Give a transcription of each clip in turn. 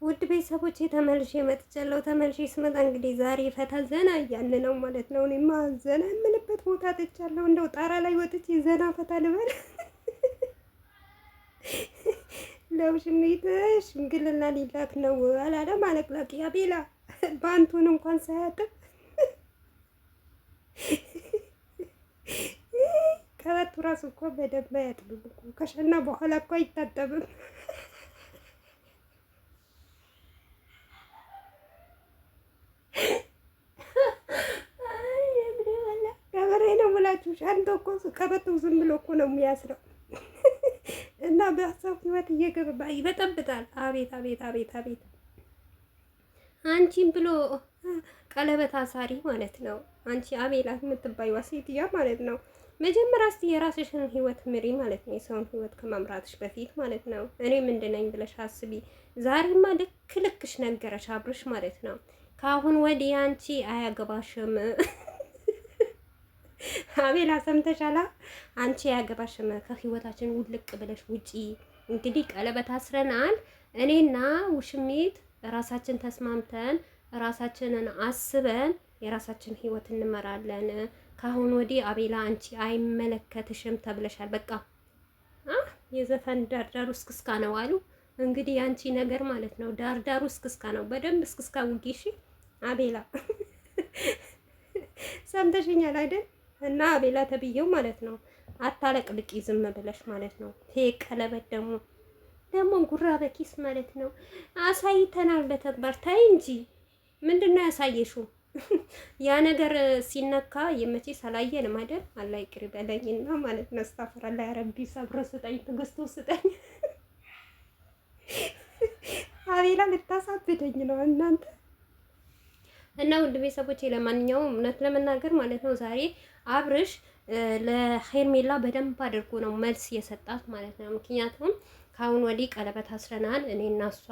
ውድ ቤተሰቦች ተመልሼ መጥቻለሁ። ተመልሼ ስመጣ እንግዲህ ዛሬ ፈታ ዘና እያልን ነው ማለት ነው። እኔማ ዘና የምልበት ቦታ አጥቻለሁ። እንደው ጣራ ላይ ወጥቼ ዘና ፈታ ልበል። ለውሽሚት ሽምግልና ሊላክ ነው አላለም አለቅላቂ አቤላ ባንቱን እንኳን ሳያጥብ ከበቱ ራሱ እኮ በደንብ አያጥብም እኮ ከሸና በኋላ እኮ አይታጠብም። ገበሬ ነው ብላችሁ ሻንቶ እኮ ቀበቶ ዝም ብሎ እኮ ነው የሚያስረው እና በሰው ህይወት እየገባ ይበጠብጣል። አቤት አቤት አቤት አቤት! አንቺን ብሎ ቀለበት አሳሪ ማለት ነው። አንቺ አቤላ የምትባይዋ ሴትያ ማለት ነው። መጀመሪያ እስቲ የራስሽን ህይወት ምሪ ማለት ነው። የሰውን ህይወት ከመምራትሽ በፊት ማለት ነው። እኔ ምንድነኝ ብለሽ አስቢ። ዛሬማ ልክ ልክሽ ነገረሽ አብርሽ ማለት ነው። ከአሁን ወዲህ አንቺ አያገባሽም። አቤላ ሰምተሻላ? አንቺ አያገባሽም፣ ከህይወታችን ውልቅ ብለሽ ውጪ። እንግዲህ ቀለበት አስረናል። እኔና ውሽሚት ራሳችን ተስማምተን ራሳችንን አስበን የራሳችን ህይወት እንመራለን። ከአሁን ወዲህ አቤላ አንቺ አይመለከትሽም ተብለሻል። በቃ የዘፈን ዳርዳሩ እስክስካ ነው አሉ። እንግዲህ ያንቺ ነገር ማለት ነው ዳርዳሩ እስክስካ ነው። በደንብ እስክስካ ውጊሽ አቤላ። ሰምተሽኛል አይደል? እና አቤላ ተብዬው ማለት ነው አታለቅልቂ ዝም ብለሽ ማለት ነው። ይሄ ቀለበት ደግሞ ጉራ በኪስ ማለት ነው። አሳይተናል በተግባር ታይ እንጂ ምንድነው ያሳየሽው? ያ ነገር ሲነካ የመቼ ሳላየንም አይደል? አላህ ይቅር በለኝና ማለት ነው። አስተፍራላ ያረቢ ሰብሮ ስጠኝ፣ ትግስቱ ስጠኝ። አቤላ ልታሳብደኝ ነው እናንተ። እና ውድ ቤተሰቦቼ ለማንኛውም እውነት ለመናገር ማለት ነው ዛሬ አብርሽ ለሄርሜላ በደንብ አድርጎ ነው መልስ የሰጣት ማለት ነው። ምክንያቱም ከአሁን ወዲህ ቀለበት አስረናል፣ እኔና እሷ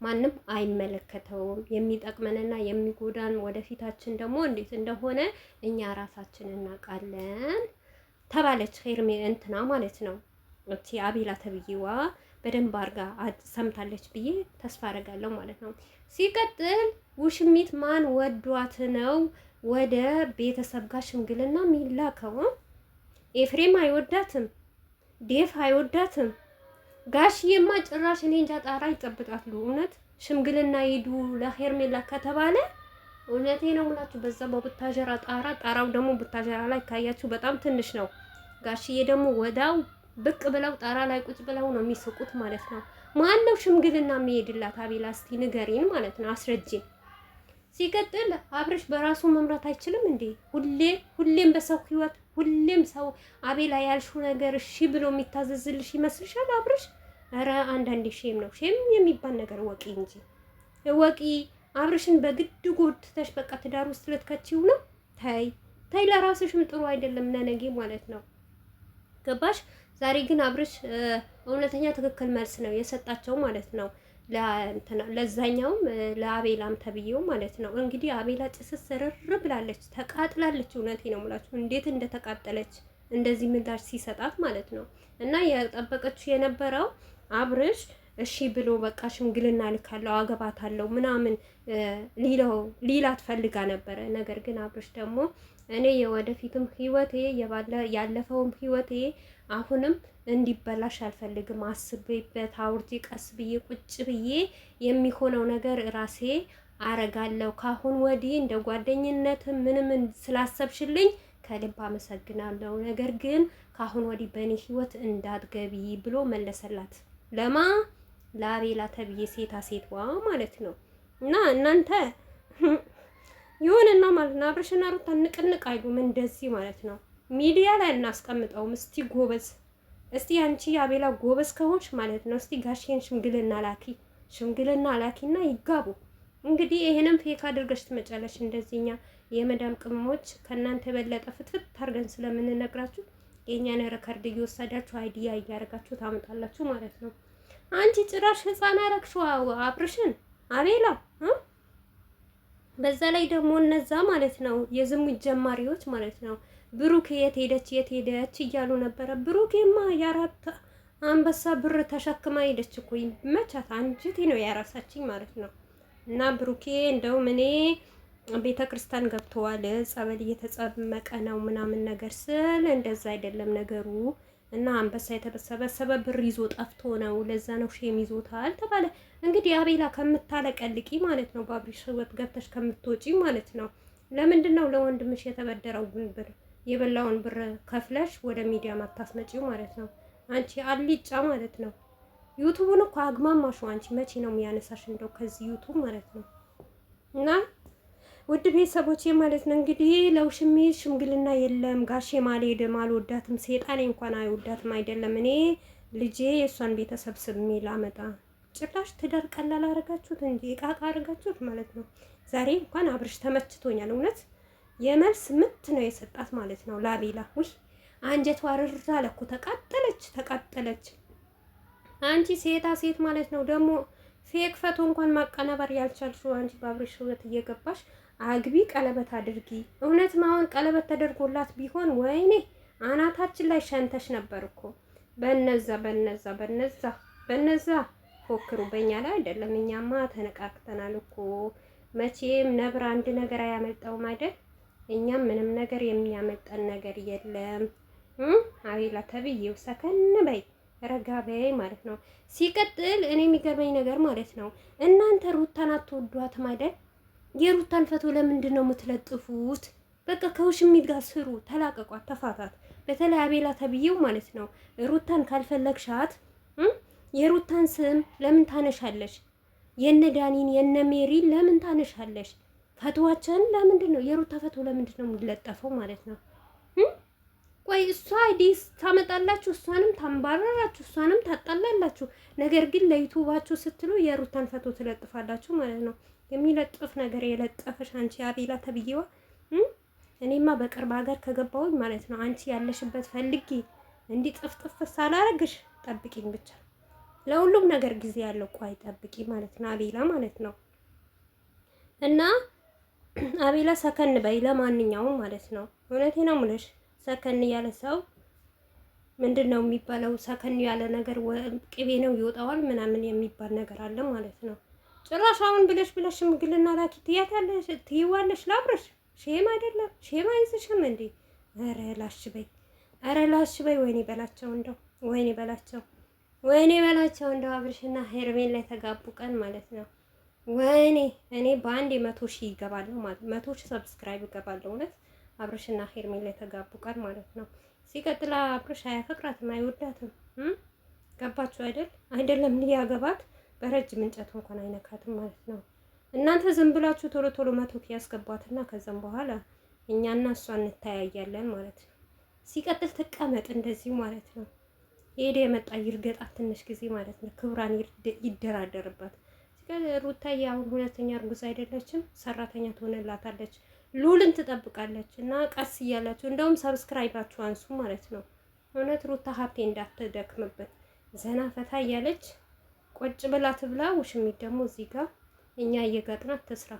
ማንም አይመለከተውም። የሚጠቅመንና የሚጎዳን ወደፊታችን ደግሞ እንዴት እንደሆነ እኛ ራሳችን እናውቃለን ተባለች ሄርሜላ እንትና ማለት ነው። እቺ አቤላ ተብዬዋ በደንብ አድርጋ ሰምታለች ብዬ ተስፋ አደርጋለሁ ማለት ነው። ሲቀጥል ውሽሚት ማን ወዷት ነው ወደ ቤተሰብ ጋር ሽምግልና የሚላከው? ኤፍሬም አይወዳትም፣ ዴፍ አይወዳትም። ጋሽዬማ ጭራሽ እኔ እንጃ ጣራ ይጠብጣሉ። እውነት ሽምግልና ሂዱ ለሄርሜላ ከተባለ እውነቴ ነው የምላችሁ በዛ በቡታጀራ ጣራው ደግሞ ቡታጀራ ላይ ካያችሁ በጣም ትንሽ ነው። ጋሽዬ ደግሞ ወዳው ብቅ ብለው ጣራ ላይ ቁጭ ብለው ነው የሚስቁት ማለት ነው። ማን ነው ሽምግልና የሚሄድላት? አቤላ እስቲ ንገሪን ማለት ነው፣ አስረጂኝ። ሲቀጥል አብርሽ በራሱ መምራት አይችልም እንዴ? ሁሌም በሰው ህይወት ሁሌም ሰው አቤላ ያልሽው ነገር እሺ ብሎ የሚታዘዝልሽ ይመስልሻል አብርሽ? ኧረ አንዳንዴ ሼም ነው። ሼም የሚባል ነገር ወቂ እንጂ ወቂ። አብርሽን በግድ ጎትተሽ በቃ ትዳር ውስጥ ልትከቺው ነው። ታይ ለራስሽም ጥሩ አይደለም ለነገ ማለት ነው። ገባሽ? ዛሬ ግን አብርሽ እውነተኛ ትክክል መልስ ነው የሰጣቸው ማለት ነው። ለዛኛውም ለአቤላም ተብዬው ማለት ነው። እንግዲህ አቤላ ጭስስ ርር ብላለች፣ ተቃጥላለች። እውነቴ ነው የምላችሁ እንዴት እንደተቃጠለች እንደዚህ ምላሽ ሲሰጣት ማለት ነው። እና የጠበቀችው የነበረው አብርሽ እሺ ብሎ በቃ ሽምግልና ልካለው አገባታለሁ ምናምን ሊላት ፈልጋ ነበረ። ነገር ግን አብርሽ ደግሞ እኔ የወደፊትም ህይወቴ ያለፈውም ህይወቴ አሁንም እንዲበላሽ አልፈልግም። አስቤበት አውርጄ ቀስ ብዬ ቁጭ ብዬ የሚሆነው ነገር ራሴ አረጋለሁ። ካሁን ወዲህ እንደ ጓደኝነት ምንም ስላሰብሽልኝ ከልብ አመሰግናለሁ። ነገር ግን ካሁን ወዲህ በእኔ ህይወት እንዳትገቢ ብሎ መለሰላት። ለማ ለአቤላ ተብዬ ሴትዋ ማለት ነው። እና እናንተ ይሁንና ማለት ነው አብርሽና ሩታ ንቅንቅ አይሉም እንደዚህ ማለት ነው። ሚዲያ ላይ እናስቀምጠውም እስቲ ጎበዝ፣ እስቲ አንቺ አቤላ ጎበዝ ከሆንሽ ማለት ነው እስቲ ጋሽን ሽምግልና ላኪና ይጋቡ። እንግዲህ ይሄንም ፌክ አድርገሽ ትመጫለሽ። እንደዚህኛ የመዳም ቅመሞች ከእናንተ የበለጠ ፍትፍት ታርገን ስለምንነግራችሁ የኛን ረከርድ እየወሰዳችሁ አይዲያ እያደረጋችሁ ታመጣላችሁ ማለት ነው። አንቺ ጭራሽ ህፃን አረግሽው አብርሽን አቤላ። በዛ ላይ ደግሞ እነዛ ማለት ነው የዝሙት ጀማሪዎች ማለት ነው ብሩክ የት ሄደች እያሉ ነበረ። ብሩክማ አንበሳ ብር ተሸክማ ሄደች እኮ መቻት አንጀቴ ነው ያራሳችኝ ማለት ነው። እና ብሩኬ እንደውም እኔ ቤተ ክርስቲያን ገብተዋል ጸበል እየተጸመቀ ነው ምናምን ነገር ስል እንደዛ አይደለም ነገሩ። እና አንበሳ የተሰበሰበ ብር ይዞ ጠፍቶ ነው፣ ለዛ ነው ሼም ይዞታል ተባለ። እንግዲህ አቤላ ከምታለቀልቂ ማለት ነው በአብሪሽ ህይወት ገብተሽ ከምትወጪ ማለት ነው ለምንድን ነው ለወንድምሽ የተበደረውን ብር የበላውን ብር ከፍለሽ ወደ ሚዲያ ማታስመጪው ማለት ነው? አንቺ አልጫ ማለት ነው። ዩቱቡን እኮ አግማማሹ አንቺ መቼ ነው የሚያነሳሽ እንደው ከዚህ ዩቱብ ማለት ነው? እና ውድ ቤተሰቦቼ ማለት ነው እንግዲህ ለውሽሜ ሽምግልና የለም ጋሼም አልሄድም አልወዳትም፣ ሴጣኔ እንኳን አይወዳትም አይደለም እኔ ልጄ የእሷን ቤተሰብ ስሜ ላመጣ ጭራሽ ትዳር ቀላል አረጋችሁት እንጂ እቃቃ አረጋችሁት ማለት ነው። ዛሬ እንኳን አብርሽ ተመችቶኛል እውነት የመልስ ምት ነው የሰጣት ማለት ነው ላቤላ። ውይ አንጀቷ ርር አለ እኮ ተቃጠለች። አንቺ ሴታ ሴት ማለት ነው ደግሞ ፌክ ፈቶ እንኳን ማቀናበር ያልቻልሽው አንቺ በአብርሽ ህይወት እየገባሽ አግቢ ቀለበት አድርጊ። እውነትም አሁን ቀለበት ተደርጎላት ቢሆን ወይኔ አናታችን ላይ ሸንተሽ ነበር እኮ። በነዛ ፎክሩ፣ በእኛ ላይ አይደለም። እኛማ ተነቃቅተናል እኮ። መቼም ነብር አንድ ነገር አያመልጠውም አይደል? እኛም ምንም ነገር የሚያመልጠን ነገር የለም። አቤላ ተብዬው ሰከን በይ ረጋ በይ ማለት ነው። ሲቀጥል እኔ የሚገርመኝ ነገር ማለት ነው እናንተ ሩታን አትወዷትም አይደል? የሩታን ፈቶ ለምንድን ነው የምትለጥፉት? በቃ ከውሽሚት ጋር ስሩ፣ ተላቀቋት፣ ተፋታት። በተለይ አቤላ ተብዬው ማለት ነው ሩታን ካልፈለግሻት የሩታን ስም ለምን ታነሻለሽ? የነ ዳኒን የነ ሜሪን ለምን ታነሻለሽ? ፈቶዋቸውን ለምንድን ነው የሩታ ፈቶ ለምንድን ነው የሚለጠፈው ማለት ነው? ቆይ እሷ አይዲስ ታመጣላችሁ፣ እሷንም ታንባረራችሁ፣ እሷንም ታጣላላችሁ። ነገር ግን ለዩቲዩባችሁ ስትሉ የሩታን ፈቶ ትለጥፋላችሁ ማለት ነው። የሚለጥፍ ነገር የለጠፈሽ አንቺ አቤላ ተብዬዋ። እኔማ በቅርብ ሀገር ከገባሁኝ ማለት ነው አንቺ ያለሽበት ፈልጊ እንዲህ ጥፍጥፍ ሳላረግሽ ጠብቂኝ ብቻ። ለሁሉም ነገር ጊዜ ያለው ቆይ ጠብቂ ማለት ነው አቤላ ማለት ነው። እና አቤላ ሰከን በይ ለማንኛውም ማለት ነው። እውነቴ ነው የምልሽ ሰከን ያለ ሰው ምንድን ነው የሚባለው? ሰከን ያለ ነገር ቅቤ ነው ይወጣዋል ምናምን የሚባል ነገር አለ ማለት ነው። ጭራሽ አሁን ብለሽ ሽምግልና ላኪ ትያታለሽ ትይዋለሽ ላብረሽ። ሼም አይደለም ሼም አይዝሽም እንዴ? ኧረ ላሽ በይ ወይኔ በላቸው እንደው ወይኔ በላቸው እንደው አብርሽና ሄርሜላ ላይ ተጋቡ ቀን ማለት ነው። ወይኔ እኔ በአንድ 100,000 ይገባለሁ ማለት 100,000 ሰብስክራይብ ይገባለሁ እውነት አብርሽና ሄርሜላ ላይ ተጋቡ ቀን ማለት ነው። ሲቀጥል አብርሽ አያፈቅራትም አይወዳትም። ገባችሁ አይደለም ሊያገባት በረጅም እንጨት እንኳን አይነካትም ማለት ነው። እናንተ ዝም ብላችሁ ቶሎ 100,000 ያስገቧትና ከዛም በኋላ እኛና እሷ እንተያያለን ማለት ነው። ሲቀጥል ትቀመጥ እንደዚህ ማለት ነው። ሄደ የመጣ ይርገጣት ትንሽ ጊዜ ማለት ነው። ክብራን ይደራደርባት። ሩታዬ አሁን ሁለተኛ እርጉዝ አይደለችም፣ ሰራተኛ ትሆንላታለች፣ ሉልን ትጠብቃለች። እና ቀስ እያላችሁ እንደውም ሰብስክራይባችሁ አንሱ ማለት ነው። እውነት ሩታ ሀብቴ እንዳትደክምበት ዘና ፈታ እያለች ቁጭ ብላ ትብላ። ውሽሚት ደግሞ እዚህ ጋር እኛ እየጋጥናት ትስራ።